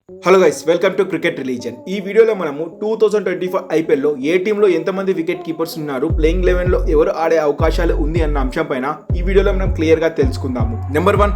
Hello guys, welcome to cricket religion. ఈ వీడియోలో మనము 2024 ఐపీఎల్లో ఏ టీంలో ఎంతమంది వికెట్ కీపర్స్ ఉన్నారు, ప్లేయింగ్ 11లో ఎవరు ఆడే అవకాశాలు ఉంది అన్న అంశం పైన ఈ వీడియోలో మనం క్లియర్ గా తెలుసుకుందాము. నెంబర్ 1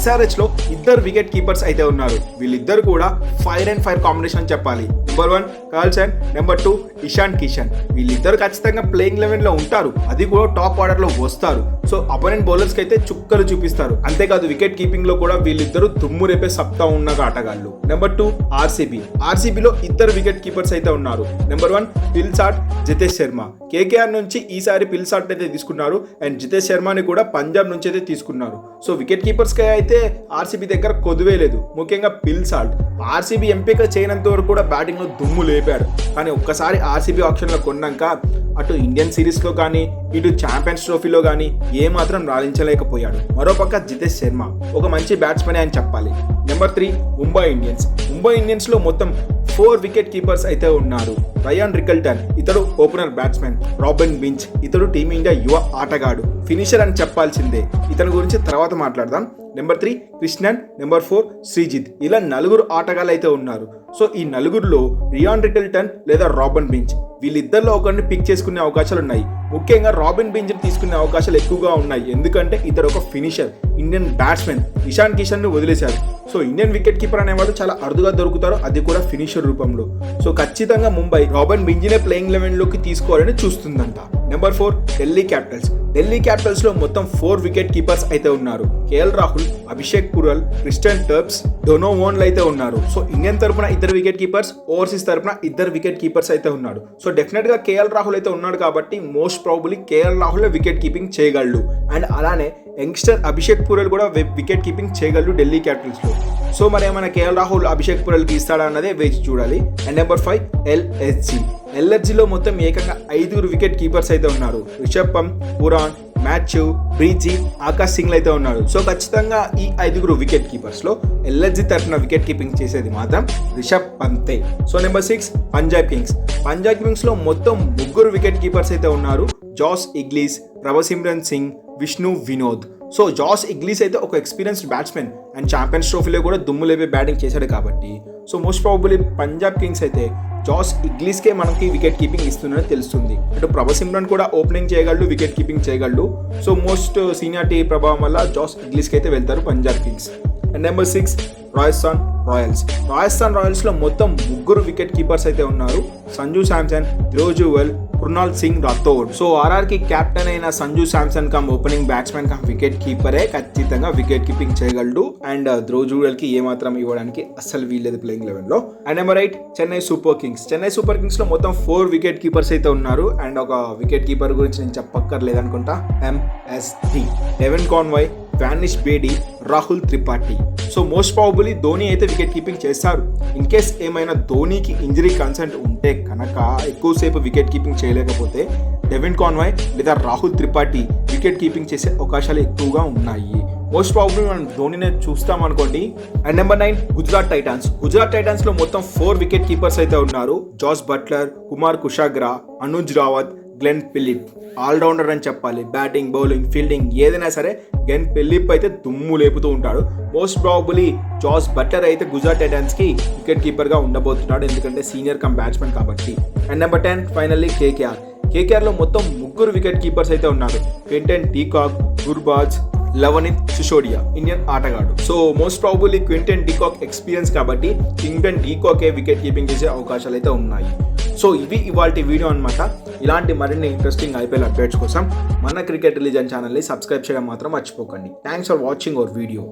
SRH లో ఇద్దరు వికెట్ కీపర్స్ అయితే ఉన్నారు. వీళ్ళిద్దరు కూడా ఫైర్ అండ్ ఫైర్ కాంబినేషన్ చెప్పాలి. Number 1 Carlsen, number 2 Ishan Kishan. వీళ్ళిద్దరు ఖచ్చితంగా ప్లేయింగ్ 11లో ఉంటారు, అది కూడా టాప్ ఆర్డర్ లో వస్తారు. సో అపోనెంట్ బౌలర్స్ కి అయితే చుక్కలు చూపిస్తారు. అంతేకాదు వికెట్ కీపింగ్ లో కూడా వీళ్ళిద్దరు దుమ్ము రేపే సత్తా ఉన్న ఆటగాళ్ళు. నెంబర్ 2 ఆర్సీబీలో ఇద్దరు వికెట్ కీపర్స్ అయితే ఉన్నారు. నెంబర్ 1 పిల్సాట్, జితేష్ శర్మ. కేకేఆర్ నుంచి ఈసారి పిల్సాట్ అయితే తీసుకున్నారు అండ్ జితేష్ శర్మని కూడా పంజాబ్ నుంచి అయితే తీసుకున్నారు. సో వికెట్ కీపర్స్ కి అయితే ఆర్సీబీ దగ్గర కొదువే లేదు, ముఖ్యంగా పిల్సాట్. ఆర్సీబీ ఎంపిక చేయనంత వరకు కూడా బ్యాటింగ్ లో దుమ్ము లేపాడు. కానీ ఒక్కసారి ఆర్సీబీ ఆప్షన్ లో కొన్నాక అటు ఇండియన్ సిరీస్ లో కానీ ఇటు ఛాంపియన్స్ ట్రోఫీలో కానీ ఏమాత్రం రాణించలేకపోయాడు. మరోపక్క జితేష్ శర్మ ఒక మంచి బ్యాట్స్మెన్ అని చెప్పాలి. నెంబర్ 3 ముంబై ఇండియన్స్ లో మొత్తం 4 వికెట్ కీపర్స్ అయితే ఉన్నారు. రయాన్ రికల్టన్, ఇతడు ఓపెనర్ బ్యాట్స్మెన్. రాబిన్ బించ్, ఇతడు టీమిండియా యువ ఆటగాడు, ఫినిషర్ అని చెప్పాల్సిందే. ఇతని గురించి తర్వాత మాట్లాడదాం. Number 3 Krishnan, number 4 Sreejith. ఇలా 4 ఆటగాళ్ళు అయితే ఉన్నారు. సో ఈ నలుగురిలో రియాన్ రికల్టన్ లేదా రాబిన్ బించ్, వీళ్ళిద్దరిలో ఒకరిని పిక్ చేసుకునే అవకాశాలు ఉన్నాయి. ముఖ్యంగా రాబిన్ బించ్ తీసుకునే అవకాశాలు ఎక్కువగా ఉన్నాయి, ఎందుకంటే ఇతడు ఒక finisher, Indian batsmen. Ishan Kishan ను వదిలేశారు. సో ఇండియన్ వికెట్ కీపర్ అనేవాళ్ళు చాలా అరుదుగా దొరుకుతారు, అది కూడా ఫినిషర్ రూపంలో. సో ఖచ్చితంగా ముంబై రాబిన్ బింజ్నే ప్లేయింగ్ 11లోకి తీసుకోవాలని చూస్తుందంట. నెంబర్ 4 ఢిల్లీ క్యాపిటల్స్ లో మొత్తం 4 వికెట్ కీపర్స్ అయితే ఉన్నారు. కేఎల్ రాహుల్, అభిషేక్ పురల్, క్రిస్టియన్ టర్ప్స్, డొనోవోన్లు అయితే ఉన్నారు. సో ఇండియన్ తరపున ఇద్దరు వికెట్ కీపర్స్, ఓవర్సీస్ తరపున ఇద్దరు వికెట్ కీపర్స్ అయితే ఉన్నారు. సో డెఫినెట్ గా కేఎల్ రాహుల్ అయితే ఉన్నాడు కాబట్టి most probably KL Rahul wicket keeping చేయగలడు. అండ్ అలానే యంగ్స్టర్ అభిషేక్ పురల్ కూడా వికెట్ కీపింగ్ చేయగలడు ఢిల్లీ క్యాపిటల్స్ లో. సో మరి ఏమైనా కేఎల్ రాహుల్ అభిషేక్ పురల్కి ఇస్తాడా అన్నదే వేచి చూడాలి. అండ్ నెంబర్ 5 ఎల్ఎస్జీలో మొత్తం ఏకంగా 5 వికెట్ కీపర్స్ అయితే ఉన్నారు. Rishabh Pant, Pooran, Matthew, Breetzke, Akash సింగ్లు అయితే ఉన్నారు. సో ఖచ్చితంగా ఈ 5 వికెట్ కీపర్స్ లో ఎల్ఎస్జీ తరఫున వికెట్ కీపింగ్ చేసేది మాత్రం రిషబ్ పంతే. సో నెంబర్ 6 పంజాబ్ కింగ్స్ లో మొత్తం 3 వికెట్ కీపర్స్ అయితే ఉన్నారు. Jos Inglis, Prabhsimran Singh, Vishnu Vinod. So Jos Inglis అయితే ఒక ఎక్స్పీరియన్స్డ్ బ్యాట్స్మెన్ అండ్ ఛాంపియన్స్ ట్రోఫీలో కూడా దుమ్ము లేపే బ్యాటింగ్ చేశాడు కాబట్టి so most probably Punjab Kings అయితే జాస్ ఇంగ్లీష్కే మనకి వికెట్ కీపింగ్ ఇస్తుందని తెలుస్తుంది. అటు ప్రభసిమ్రన్ కూడా ఓపెనింగ్ చేయగలడు, వికెట్ కీపింగ్ చేయగలడు. సో మోస్ట్ సీనియారిటీ ప్రభావం వల్ల జాస్ ఇంగ్లీష్కి అయితే వెళ్తారు Punjab Kings. And number 6 Rajasthan Royals లో మొత్తం 3 వికెట్ కీపర్స్ అయితే ఉన్నారు. సంజు శాంసన్, ధ్రువ్, కృణాల్ సింగ్ రాథోడ్. సో ఆర్ఆర్కి కెప్టెన్ అయిన Sanju Samson cum opening batsmen cum wicket కీపరే ఖచ్చితంగా వికెట్ కీపింగ్ చేయగలడు. అండ్ ధ్రువ్ కి ఏమాత్రం ఇవ్వడానికి అస్సలు వీల్లేదు ప్లేయింగ్ 11లో. And number 8 Chennai Super Kings లో మొత్తం 4 వికెట్ కీపర్స్ అయితే ఉన్నారు. అండ్ ఒక వికెట్ కీపర్ గురించి నేను చెప్పక్కర్లేదు అనుకుంటా, MSD, Devon convoy, vanish Bedi, Rahul Tripathi. So most probably Dhoni అయితే వికెట్ కీపింగ్ చేస్తారు. ఇన్ కేస్ ఏమైనా ధోనికి ఇంజరీ కన్సర్న్ ఉంటే కనుక ఎక్కువసేపు వికెట్ కీపింగ్ చేయలేకపోతే డెవిన్ కాన్వాయ్ లేదా రాహుల్ త్రిపాఠి వికెట్ కీపింగ్ చేసే అవకాశాలు ఎక్కువగా ఉన్నాయి. మోస్ట్ ప్రాబబ్లీ మనం ధోనినే చూస్తాం అనుకోండి. అండ్ నెంబర్ 9 గుజరాత్ టైటాన్స్ లో మొత్తం 4 వికెట్ కీపర్స్ అయితే ఉన్నారు. Jos Buttler, Kumar Kushagra, Anuj Rawat, Glenn Phillip. Allrounder అని చెప్పాలి, బ్యాటింగ్, బౌలింగ్, ఫీల్డింగ్ ఏదైనా సరే గ్లెన్ ఫిలిప్ అయితే దుమ్ము లేపుతూ ఉంటాడు. మోస్ట్ ప్రాబబ్లీ జాస్ బట్లర్ అయితే గుజరాత్ టైటాన్స్ కి వికెట్ కీపర్ గా ఉండబోతున్నాడు, ఎందుకంటే సీనియర్ కమ్ బ్యాట్స్మెన్ కాబట్టి. అండ్ నెంబర్ 10 ఫైనల్లీ కేకేఆర్ లో మొత్తం 3 వికెట్ కీపర్స్ అయితే ఉన్నారు. Quinton de Kock, Gurbaz, Luvnith Sisodia, Indian ఆటగాడు. So most probably Quinton de Kock experience కాబట్టి క్వింటన్ డీకాకే వికెట్ కీపింగ్ చేసే అవకాశాలు అయితే ఉన్నాయి. సో ఇవి ఇవాల్టి వీడియో అనమాట. ఇలాంటి మరిన్ని ఇంట్రెస్టింగ్ ఐపీఎల్ అప్డేట్స్ కోసం మన క్రికెట్ రిలీజన్ ఛానల్ని సబ్స్క్రైబ్ చేయడం మాత్రం మర్చిపోకండి. Thanks for watching our video.